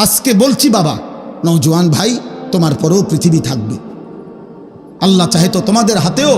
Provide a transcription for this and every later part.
আজকে বলছি বাবা, নওজোয়ান ভাই, তোমার পরেও পৃথিবী থাকবে। আল্লাহ চাহে তো তোমাদের হাতেও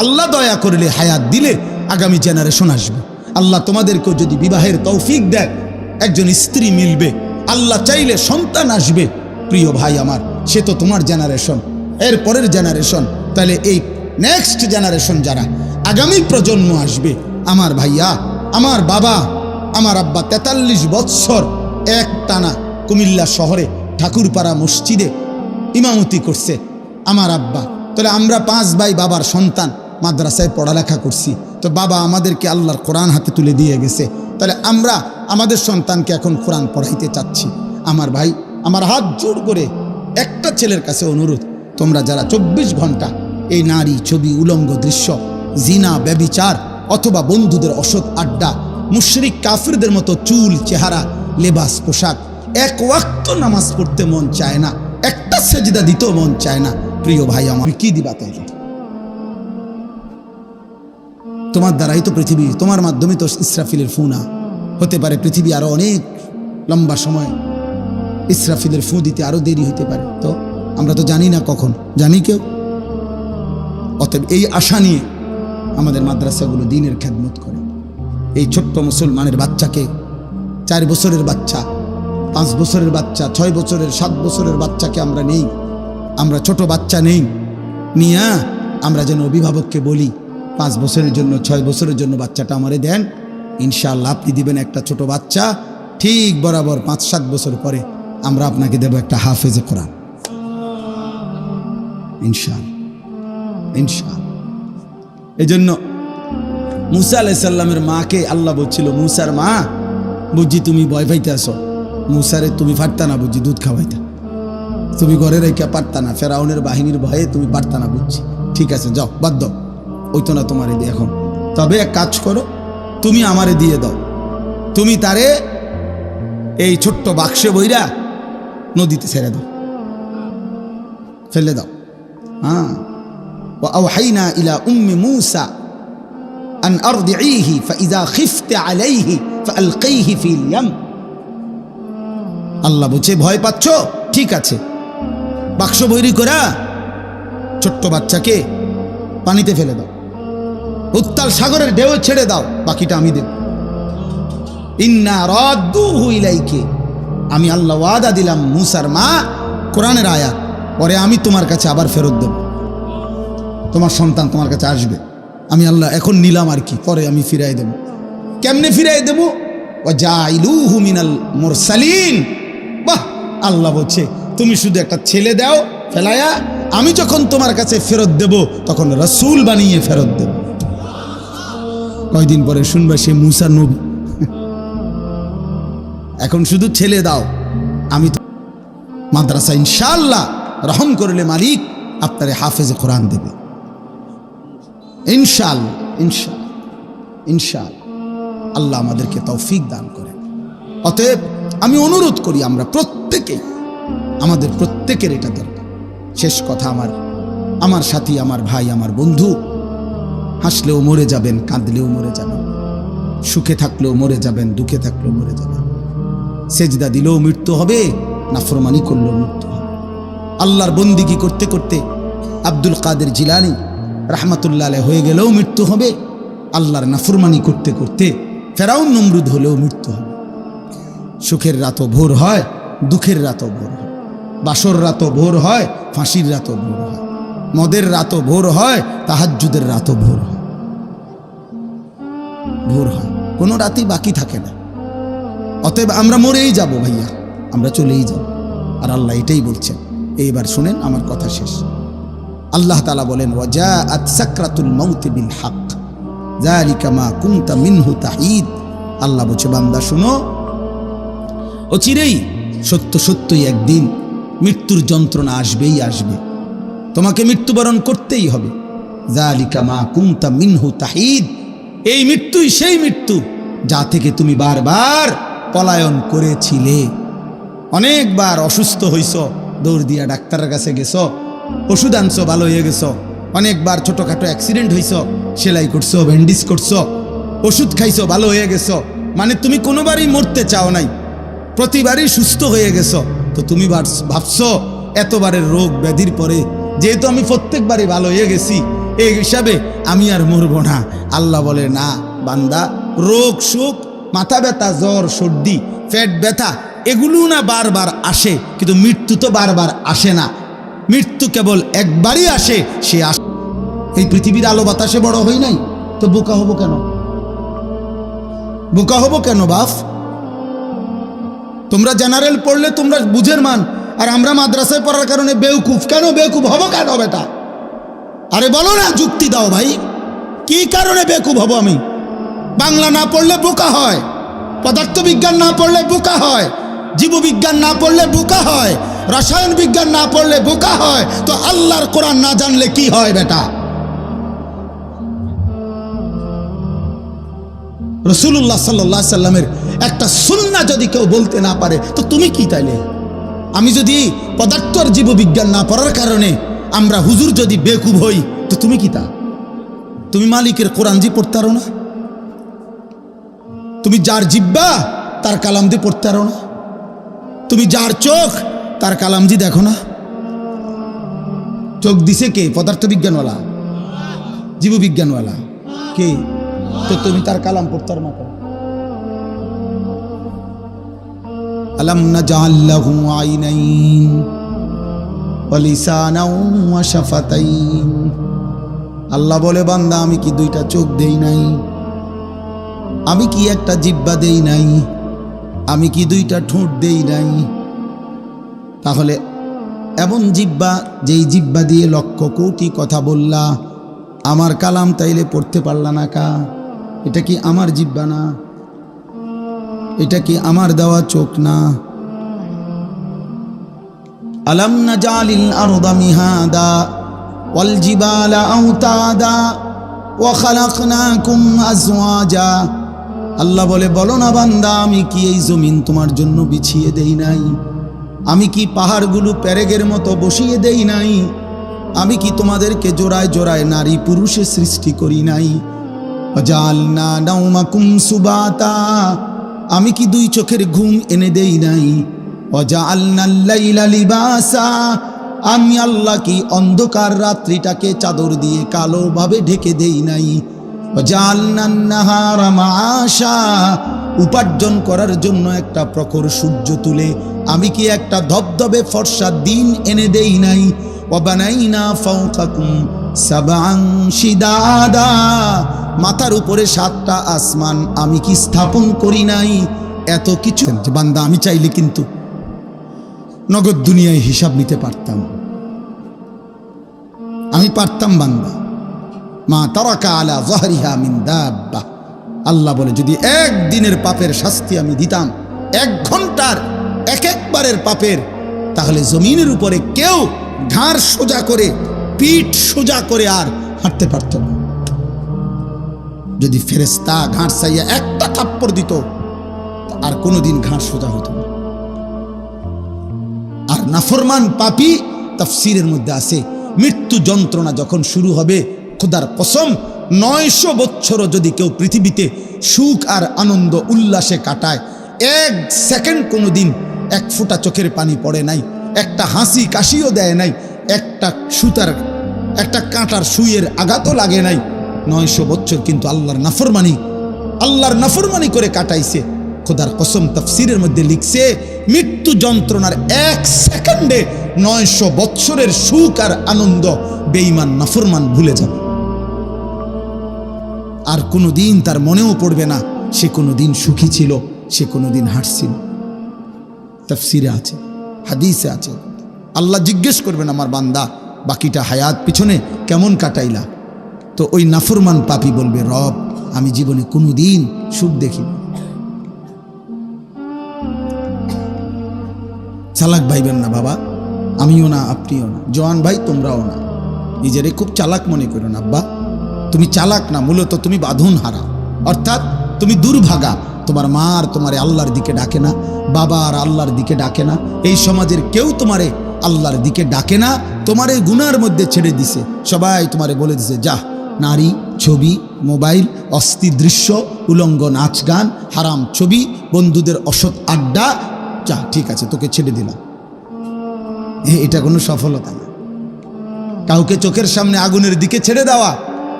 আল্লাহ দয়া করলে, হায়াত দিলে আগামী জেনারেশন আসবে। আল্লাহ তোমাদেরকেও যদি বিবাহের তৌফিক দেয়, একজন স্ত্রী মিলবে, আল্লাহ চাইলে সন্তান আসবে। প্রিয় ভাই আমার, সে তো তোমার জেনারেশন, এর পরের জেনারেশন। তাহলে এই নেক্সট জেনারেশন যারা আগামী প্রজন্ম আসবে, আমার ভাইয়া, আমার বাবা, আমার আব্বা 43 বৎসর এক টানা কুমিল্লা শহরে ঠাকুরপাড়া মসজিদে ইমামতি করছে আমার আব্বা। তাহলে আমরা 5 ভাই বাবার সন্তান, মাদ্রাসায় পড়ালেখা করছি। তো বাবা আমাদেরকে আল্লাহর কোরআন হাতে তুলে দিয়ে গেছে। তাহলে আমরা আমাদের সন্তানকে এখন কোরআন পড়াইতে চাচ্ছি। আমার ভাই, আমার হাত জোড় করে একটা ছেলের কাছে অনুরোধ, তোমরা যারা 24 ঘন্টা এই নারী, ছবি, উলঙ্গ দৃশ্য, জিনা, ব্যভিচার অথবা বন্ধুদের অসৎ আড্ডা, মুশরিক কাফিরদের মতো চুল, চেহারা, লেবাস, পোশাক, এক ওয়াক্ত নামাজ পড়তে মন চায় না, একটা সেজদা দিতেও মন চায় না। প্রিয় ভাই আমার, কি দিবা তাইলে? তোমার দ্বারাই তো পৃথিবী, তোমার মাধ্যমে তো ইসরাফিলের ফুনা হতে পারে। পৃথিবী আরো অনেক লম্বা সময় ইসরাফিলের ফু দিতে আরো দেরি হতে পারে। তো আমরা তো জানি না কখন, জানি কেউ? অতএব এই আশা নিয়ে আমাদের মাদ্রাসাগুলো দিনের খেদমত করে। এই ছোট্ট মুসলমানের বাচ্চাকে, 4 বছরের বাচ্চা, 5 বছরের বাচ্চা, 6 বছরের, 7 বছরের বাচ্চাকে আমরা নেই, আমরা ছোট বাচ্চা নেই নিয়া আমরা যেন অভিভাবককে বলি, 5 বছরের জন্য, 6 বছরের জন্য বাচ্চাটা আমারে দেন, ইনশাআল্লাহ আপনি দিবেন একটা ছোট বাচ্চা, ঠিক বরাবর 5-7 বছর পরে আমরা আপনাকে দেব একটা হাফেজে কোরআন, ইনশাআল্লাহ, ইনশাআল্লাহ। এই জন্য মুসা আলাইহিস সালামের মাকে আল্লাহ বলছিল, মুসার মা, বুঝি তুমি ভয় পাইতে আসো, মুসারে তুমি পারতা না বুঝি দুধ খাওয়াইতা, তুমি ঘরে রেখে পারতা না, ফেরাউনের বাহিনীর ভয়ে তুমি পারতা না বুঝছি, ঠিক আছে যাও, বাদ দাও, ওই তো না তোমারে দিয়ে এখন। তবে এক কাজ করো, তুমি আমারে দিয়ে দাও, তুমি তারে এই ছোট্ট বাক্সে বইরা নদীতে ছেড়ে দাও, ফেলে দাও। হ্যাঁ, وأوحينا إلى أم موسى أن أرضعيه فإذا خفت عليه فألقيه في اليم। আল্লাহ বলছে, ভয় পাচ্ছ, ঠিক আছে, বাক্স বৈরি করা ছোট্ট বাচ্চাকে পানিতে ফেলে দাও, উত্তাল সাগরের ঢেউ ছেড়ে দাও, বাকিটা আমি দেব। ইন্না রাদ্দুহু ইলাইকি, আমি আল্লাহ ওয়াদা দিলাম মুসার মা, কোরআনের আয়াত, পরে আমি তোমার কাছে আবার ফেরত দেব, তোমার সন্তান তোমার কাছে আসবে, আমি আল্লাহ এখন নিলাম আর কি, পরে আমি ফিরাই দেব। কেমনে ফিরাই দেব? ওয়াজাইলুহু মিনাল মুরসালিন। বাহ, আল্লাহ বলছে তুমি শুধু একটা ছেলে দাও ফেলায়া, আমি যখন তোমার কাছে ফেরত দেব তখন রাসূল বানিয়ে ফেরত দেব। কয়দিন পরে শুনবে সে মুসা নবী। এখন শুধু ছেলে দাও, আমি তো মাদ্রাসা ইনশাআল্লাহ রহম করলে মালিক আপনারে হাফেজে কোরআন দেবে ইনশাআল্লাহ, ইনশাআল্লাহ, ইনশাআল্লাহ। আল্লাহ আমাদেরকে তৌফিক দান করেন। অতএব আমি অনুরোধ করি, আমরা প্রত্যেকেই, আমাদের প্রত্যেকের এটা দরকার। শেষ কথা, আমার সাথী, আমার ভাই, আমার বন্ধু, হাসলেও মরে যাবেন, কাঁদলেও মরে যাবেন, সুখে থাকলেও মরে যাবেন, দুঃখে থাকলেও মরে যাবেন, সেজদা দিলেও মৃত্যু হবে, নাফরমানি করলেও মৃত্যু হবে। আল্লাহর বন্দিগি করতে করতে আব্দুল কাদের জিলানী রাহমাতুল্লাহ আলাইহি হয়ে গেলেও মৃত্যু হবে, আল্লাহর নাফরমানি করতে করতে ফেরাউন নমরুদ হলেও মৃত্যু হবে। সুখের রাতও ভোর হয়, দুঃখের রাতও ভোর হয়, বাসর রাতও ভোর হয়, ফাঁসির রাতও ভোর হয়, মদের রাতও ভোর হয়, তাহাজ্জুদের রাতও ভোর হয়, ভোর হয়, কোনো রাতই বাকি থাকে না। অতএব আমরা মরেই যাব ভাইয়া, আমরা চলেই যাব। আর আল্লাহ এটাই বলছেন। এইবার শুনেন, আমার কথা শেষ। আল্লাহ তাআলা বলেন, ওয়াজাআত সাকরাতুল মাউতি বিল হক যালিকা মা কুনতা মিনহু তাহিদ। আল্লাহ বলছে, বান্দা শুনো, অচিরেই সত্য সত্যই একদিন মৃত্যুর যন্ত্রণা আসবেই আসবে, তোমাকে মৃত্যুবরণ করতেই হবে। যালিকা মা কুনতা মিনহু তাহিদ, এই মৃত্যুই সেই মৃত্যু যা থেকে তুমি বারবার পলায়ন করেছিলে। অনেকবার অসুস্থ হইছ, দৌড় দিয়া ডাক্তারের কাছে গেছো, ওষুধ আনছো, ভালো হয়ে গেছো। অনেকবার ছোটখাটো অ্যাক্সিডেন্ট হইছ, সেলাই করছো, ব্যান্ডেজ করছো, ওষুধ খাইছো, ভালো হয়ে গেছো। মানে তুমি কোনোবারই মরতে চাও নাই, প্রতিবারই সুস্থ হয়ে গেছো, তো তুমি ভাবছো এতবারের রোগ ব্যাধির পরে যেহেতু আমি প্রত্যেকবারই ভালো হয়ে গেছি, এই হিসাবে আমি আর মরবো না। আল্লাহ বলে, না বান্দা, রোগ সুখ, মাথা ব্যথা, জ্বর, সর্দি, পেট ব্যথা এগুলো না বারবার আসে, কিন্তু মৃত্যু তো বারবার আসে না। মৃত্যু কেবল একবারই আসে, সে আসে। এই পৃথিবীর আলো বাতাসে বড় হই নাই, তো বোকা হব কেন? বোকা হব কেন বাপ? তোমরা জেনারেল পড়লে তোমরা বুঝের মান, আর আমরা মাদ্রাসায় পড়ার কারণে বেউকুফ। কেন বেউকুফ হব কেন বেটা? আরে বলো না, যুক্তি দাও ভাই, কি কারণে বেকুব হব আমি? বাংলা না পড়লে বোকা হয়, পদার্থবিজ্ঞান না পড়লে বোকা হয়, জীববিজ্ঞান না পড়লে বোকা হয়, রসায়ন বিজ্ঞান না পড়লে বোকা হয়, তো আল্লাহর কোরআন না জানলে কি হয় বেটা? রাসূলুল্লাহ সাল্লাল্লাহু আলাইহি সাল্লামের একটা সুন্নাহ যদি কেউ বলতে না পারে, তো তুমি কি তাইলে? আমি যদি পদার্থ আর জীববিজ্ঞান না পড়ার কারণে আমরা হুজুর যদি বেকুব হই, তো তুমি কি তা? তুমি মালিকের কোরআন জি পড়তে পারো না? তুমি যার জিব্বা তার কালাম দিয়ে পড়তে পারো না? তুমি যার চোখ তার কালাম জি দেখো না? চোখ দিছে কে? পদার্থবিজ্ঞানওয়ালা, জীববিজ্ঞানওয়ালা কে? তো তুমি তার কালাম পড়তে পারো না কেন? আলাম নাজআল লাহু আইনাইন ওয়া লিসানাও ওয়া শাফাতাইন। আল্লাহ বলে, বান্দা আমি কি দুইটা চোখ দেই নাই? আমি কি একটা জিহ্বা দেই নাই? আমি কি দুইটা ঠোঁট দেই নাই? তাহলে এমন জিহ্বা, যেই জিহ্বা দিয়ে লক্ষ কোটি কথা বললা, আমার কালাম তাইলে পড়তে পারলা না কা? এটা কি আমার জিহ্বা না? এটা কি আমার দেওয়া চোখ না? আলাম নাজালিল আরদা মিহাদা ওয়াল জিবালা আওতাদা ওয়া খালাকনাকুম আজওয়াজা। আল্লাহ বলে, বলো না বান্দা, আমি কি এই জমিন তোমার জন্য বিছিয়ে দেই নাই? আমি কি পাহাড়গুলো পেরেগের মতো বসিয়ে দেই নাই? আমি কি তোমাদেরকে জোড়ায় জোড়ায় নারী পুরুষে সৃষ্টি করি নাই? ওয়াজালনা নাওমাকুম সুবাতা। আমি কি দুই চোখের ঘুম এনে দেই নাই? ওয়াজালনাল লাইলা লিবাসা। আমি আল্লাহ কি অন্ধকার রাত্রিটাকে চাদর দিয়ে কালোভাবে ঢেকে দেই নাই? ওয়াজালনান নাহারা মাআশা। উপার্জন করার জন্য একটা প্রখর সূর্য তুলে আমি কি একটা ধবধবে ফর্সা দিন এনে দেই নাই? ওয়াবানাইনা ফাওকাকুম সাবআন শিদাদা। মাথার উপরে 7টা আসমান আমি কি স্থাপন করি নাই? এত কিছু বান্দা আমি চাইলে কিন্তু নগদ দুনিয়ায় হিসাব নিতে পারতাম। আমি পারতাম বান্দা। মা তারাকা আলা যাহরিহা মিন দাব্বা। আল্লাহ বলে, যদি একদিনের পাপের শাস্তি আমি দিতাম, 1 ঘন্টার একবারের পাপের, তাহলে জমিনের উপরে কেউ ঘাড় সোজা করে, পিঠ সোজা করে আর হাঁটতে পারত না। যদি ফেরেশতা ঘাড় চাইয়া একটা থাপ্পড় দিত, আর কোনোদিন ঘাড় সোজা হতো না। আর নাফরমান পাপী, তাফসীরের মধ্যে আছে, মৃত্যু যন্ত্রণা যখন শুরু হবে, খোদার কসম 900 বছরও যদি কেউ পৃথিবীতে সুখ আর আনন্দ উল্লাসে কাটায়, 1 সেকেন্ড কোনোদিন 1 ফোঁটা চোখের পানি পড়ে নাই, একটা হাসি কাশিও দেয় নাই, একটা সুতার, একটা কাঁটার সুইয়ের আঘাতও লাগে নাই, 900 বছর কিন্তু আল্লাহর নাফরমানি করে কাটাইছে। খোদার কসম তাফসীরের মধ্যে লিখছে, মৃত্যু যন্ত্রণার 1 সেকেন্ডে 900 বছরের সুখ আর আনন্দ বেঈমান নাফরমান ভুলে যাবে। আর কোনোদিন তার মনেও পড়বে না সে কোনোদিন সুখী ছিল, সে কোনোদিন হাসছিল। তাফসীরে আছে, হাদিসে আছে। আল্লাহ জিজ্ঞেস করবেন, আমার বান্দা বাকিটা হায়াত পিছনে কেমন কাটাইলা? তো ওই নাফরমান পাপী বলবে, রব আমি জীবনে কোনোদিন সুখ দেখিনি। চালাক ভাইবেন না বাবা, আমিও না, আপনিও না, জওয়ান ভাই তোমরাও না। নিজেরে খুব চালাক মনে করো না আব্বা। তুমি চালাক না, মূলত তুমি বাঁধন হারা, অর্থাৎ তুমি দুর্ভাগা। তোমার মা আর তোমারে আল্লাহর দিকে ডাকে না, বাবা আর আল্লাহর দিকে ডাকে না, এই সমাজের কেউ তোমারে আল্লাহর দিকে ডাকে না, তোমারে গুনার মধ্যে ছেড়ে দিছে। সবাই তোমারে বলে দিছে, যা, নারী, ছবি, মোবাইল, অস্থির দৃশ্য, উলঙ্গ নাচ গান, হারাম ছবি, বন্ধুদের অসৎ আড্ডা, যা ঠিক আছে তোকে ছেড়ে দিলাম। এটা কোনো সফলতা না। কাউকে চোখের সামনে আগুনের দিকে ছেড়ে দেওয়া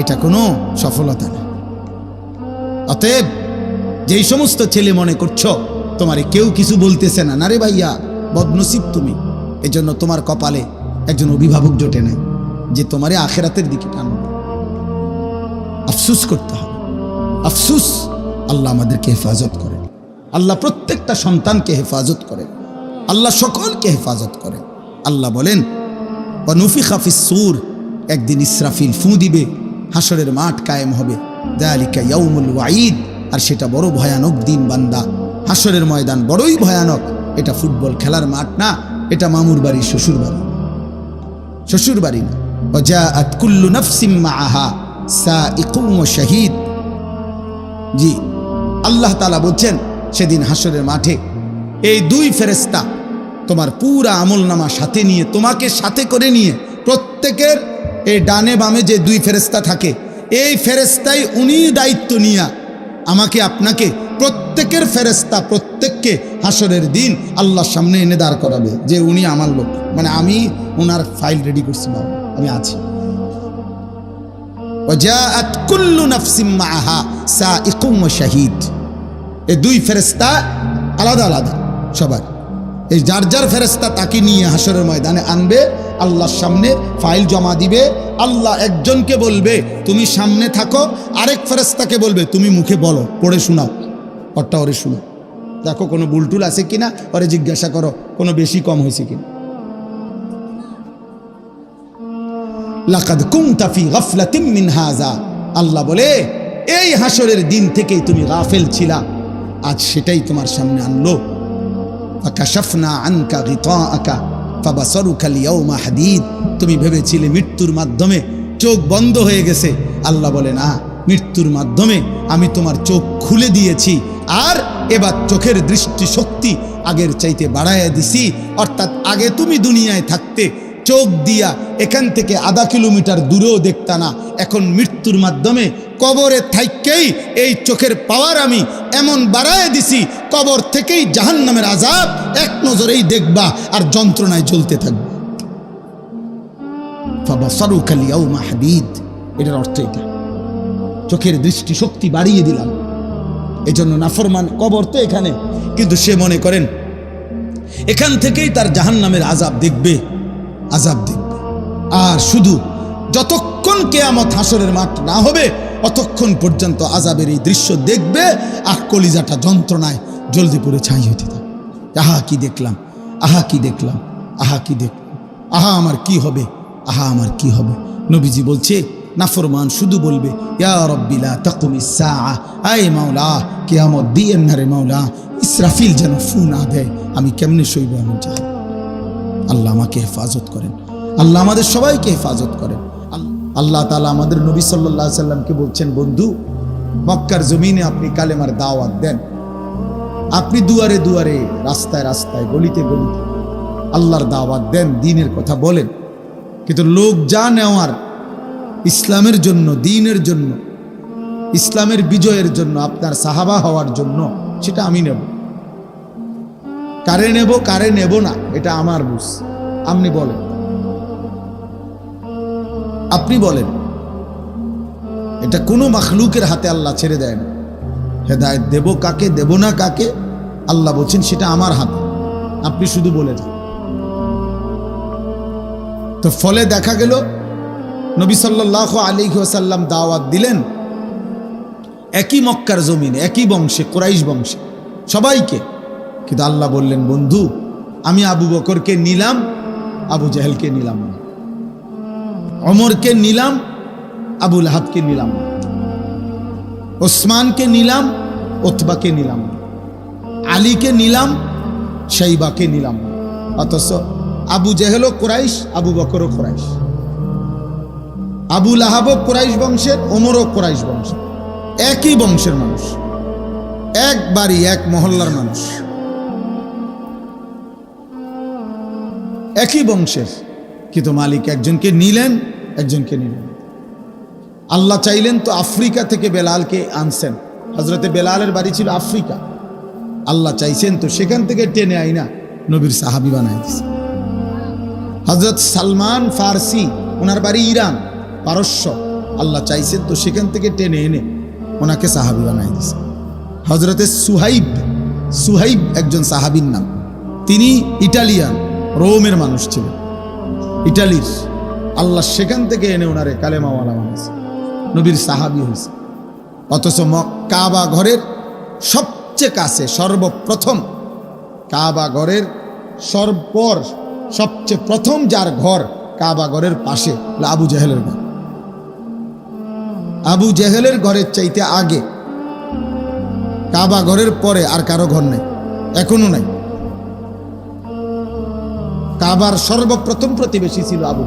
এটা কোনো সফলতা না। অতএব যেই সমস্ত ছেলে মনে করছো তোমারে কেউ কিছু বলতেছে না, না রে ভাইয়া, বদনসিব তুমি। এজন্য তোমার কপালে একজন অভিভাবক জোটে নাই যে তোমারে আখেরাতের দিকে টানবে। আফসুস করতে হবে, আফসুস। আল্লাহ আমাদেরকে হেফাজত করে, আল্লাহ প্রত্যেকটা সন্তানকে হেফাজত করে, আল্লাহ সকলকে হেফাজত করে। আল্লাহ বলেন ওয়ানুফিখা ফিস-সূর, একদিন ইসরাফিল ফু দিবে, হাসরের মাঠ কায়েম হবে। যালিকা ইয়াউমুল ওয়াঈদ, আর সেটা বড় ভয়ানক দিন বান্দা। হাসরের ময়দান বড়ই ভয়ানক। এটা ফুটবল খেলার মাঠ না, এটা মামুর বাড়ি, শ্বশুর বাড়ি, শ্বশুর বাড়ি না। ওয়াজাআত কুল্লু নাফসিম মাআহা সাইকুম ওয়া শাহীদ। জি, আল্লাহ তাআলা বলছেন সেদিন হাসরের মাঠে এই দুই ফেরেশতা তোমার পুরা আমলনামা সাথে নিয়ে, তোমাকে সাথে করে নিয়ে, প্রত্যেকের এই ডানে বামে যে দুই ফেরেশতা থাকে, এই ফেরেশতাই উনি দায়িত্ব নিয়ে আমাকে আপনাকে প্রত্যেকের ফেরেশতা প্রত্যেককে হাসরের দিন আল্লাহর সামনে এনে দাঁড় করাবে যে উনি আমার লোক, মানে আমি ওনার ফাইল রেডি করছি, বাবা আমি আছি। ওয়াজাআত কুল্লু নাফসিম মাআহা সাইকুম ওয়া শাহীদ। এই দুই ফেরেশতা আলাদা আলাদা সবার, এই যার যার ফেরেশতা তাকে নিয়ে হাসরের ময়দানে আনবে, আল্লাহর সামনে ফাইল জমা দিবে। আল্লাহ একজনকে বলবে তুমি সামনে থাকো, আরেক ফেরেশতাকে বলবে তুমি মুখে বলো, পড়ে শোনাও, ওরটা ওরে শোনো, দেখো কোনো বুলটুল আছে কিনা, ওরে জিজ্ঞাসা করো কোনো বেশি কম হয়েছে কিনা। লাকাদ কুনতা ফি গাফলাতিন মিন হাযা, আল্লাহ বলে এই হাসরের দিন থেকেই তুমি গাফেল ছিলা, আজ সেটাই তোমার সামনে আনলো। ফাকাশাফনা আনকা গিতাআকা ফাবাসারুকা আল-ইয়াওমা হাদীদ, তুমি ভেবেছিলে মৃত্যুর মাধ্যমে চোখ বন্ধ হয়ে গেছে। আল্লাহ বলে না, মৃত্যুর মাধ্যমে আমি তোমার চোখ খুলে দিয়েছি, আর এবার চোখের দৃষ্টি শক্তি আগের চাইতে বাড়াইয়া দিছি। অর্থাৎ আগে তুমি দুনিয়ায় থাকতে চোখ দিয়া এখান থেকে আধা কিলোমিটার দূরেও দেখতা না, এখন মৃত্যুর মাধ্যমে কবরে থাইকেই এই চোখের পাওয়ার আমি এমন বাড়ায় দিছি, কবর থেকেই জাহান্নামের আযাব এক নজরেই দেখবা আর যন্ত্রণায় জ্বলতে থাকবে। ফাবাসারুকা আল-ইয়াওমা হাদীদ, এটার অর্থ এটা, চোখের দৃষ্টি শক্তি বাড়িয়ে দিলাম। এজন্য নাফরমান কবর তো এখানে, কিন্তু সে মনে করেন এখান থেকেই তার জাহান্নামের আযাব দেখবে, আযাব দেখবে। আর শুধু যতক্ষণ কিয়ামত হাসরের মাঠ না হবে অতক্ষণ পর্যন্ত আযাবের এই দৃশ্য দেখবে, আর কলিজাটা যন্ত্রণায় জলদি পড়ে ছাই হতে থাকে। আহা কি দেখলাম, আহা কি দেখলাম, আহা কি দেখলাম, আহা আমার কি হবে, আহা আমার কি হবে। নবীজি বলছে নাফরমান শুধু বলবে ইয়া রাব্বি লা তাকুমিস সাআ, আয় মাওলা কিয়ামত দিয়েন না রে মাওলা, ইসরাফিল যেন ফু না দেয়, আমি কেমনে সইব এমন জাহান্নাম। আল্লাহ আমাকে হেফাজত করেন, আল্লাহ আমাদের সবাইকে হেফাজত করেন। আল্লাহ তাআলা আমাদের নবী সাল্লাল্লাহু আলাইহি সাল্লামকে বলছেন, বন্ধু মক্কার জমিনে আপনি কালেমার দাওয়াত দেন, আপনি দুয়ারে দুয়ারে, রাস্তায় রাস্তায়, গলিতে গলিতে আল্লাহর দাওয়াত দেন, দ্বীনের কথা বলেন। কিন্তু লোক যা নেওয়ার ইসলামের জন্য, দ্বীনের জন্য, ইসলামের বিজয়ের জন্য, আপনার সাহাবা হওয়ার জন্য, সেটা আমি নেব। কারে নেব কারে নেব না এটা আমার বুঝ, আপনি বলেন, আপনি বলেন। এটা কোনো মাখলুকের হাতে আল্লাহ ছেড়ে দেয় না। হেদায়েত দেব কাকে, দেব না কাকে, আল্লাহ বলছেন সেটা আমার হাতে, আপনি শুধু বলে যান। তো ফলে দেখা গেল নবী সাল্লাল্লাহু আলাইহি ওয়াসাল্লাম দাওয়াত দিলেন একই মক্কার জমিনে, একই বংশে, কুরাইশ বংশে সবাইকে। কিন্তু আল্লাহ বললেন, বন্ধু আমি আবু বকরকে নিলাম, আবু জাহেলকে নিলাম না, ওমরকে নিলাম, আবু লাহাবকে নিলাম না, ওসমানকে নিলাম, উতবাকে নিলাম না, আলীকে নিলাম, শাইবাকে নিলাম না। অথচ আবু জাহেলও কুরাইশ, আবু বকরও কুরাইশ, আবু লাহাবও কুরাইশ বংশের, ওমরও কুরাইশ বংশের, একই বংশের মানুষ, এক বাড়ি এক মহল্লার মানুষ, একই বংশের। কিন্তু মালিক একজনকে নিলেন, একজনকে নিলেন। আল্লাহ চাইলেন তো আফ্রিকা থেকে বেলালকে আনছেন। হযরতে বেলালের বাড়ি ছিল আফ্রিকা, আল্লাহ চাইছেন তো সেখান থেকে টেনে আইনা নবীর সাহাবি বানাই দিছে। হযরত সালমান ফার্সি, ওনার বাড়ি ইরান, পারস্য। আল্লাহ চাইছেন তো সেখান থেকে টেনে এনে ওনাকে সাহাবি বানাই দিছে। হযরতে সুহাইব একজন সাহাবীর নাম। তিনি ইটালিয়ান, রোমের মানুষ ছিলেন, ইটালির। আল্লাহ সেখান থেকে এনে ওনারে কালেমাওয়ালা বানাইছে, নবীর সাহাবি হয়েছে। অথচ কাবা ঘরের সবচেয়ে কাছে, সর্বপ্রথম কাবা ঘরের সবচেয়ে প্রথম যার ঘর কাবা ঘরের পাশে আবু জেহেলের ঘর। আবু জেহেলের ঘরের চাইতে আগে, কাবা ঘরের পরে আর কারো ঘর নেই, এখনো নাই। কাবার সর্বপ্রথম প্রতিবেশী ছিল আবু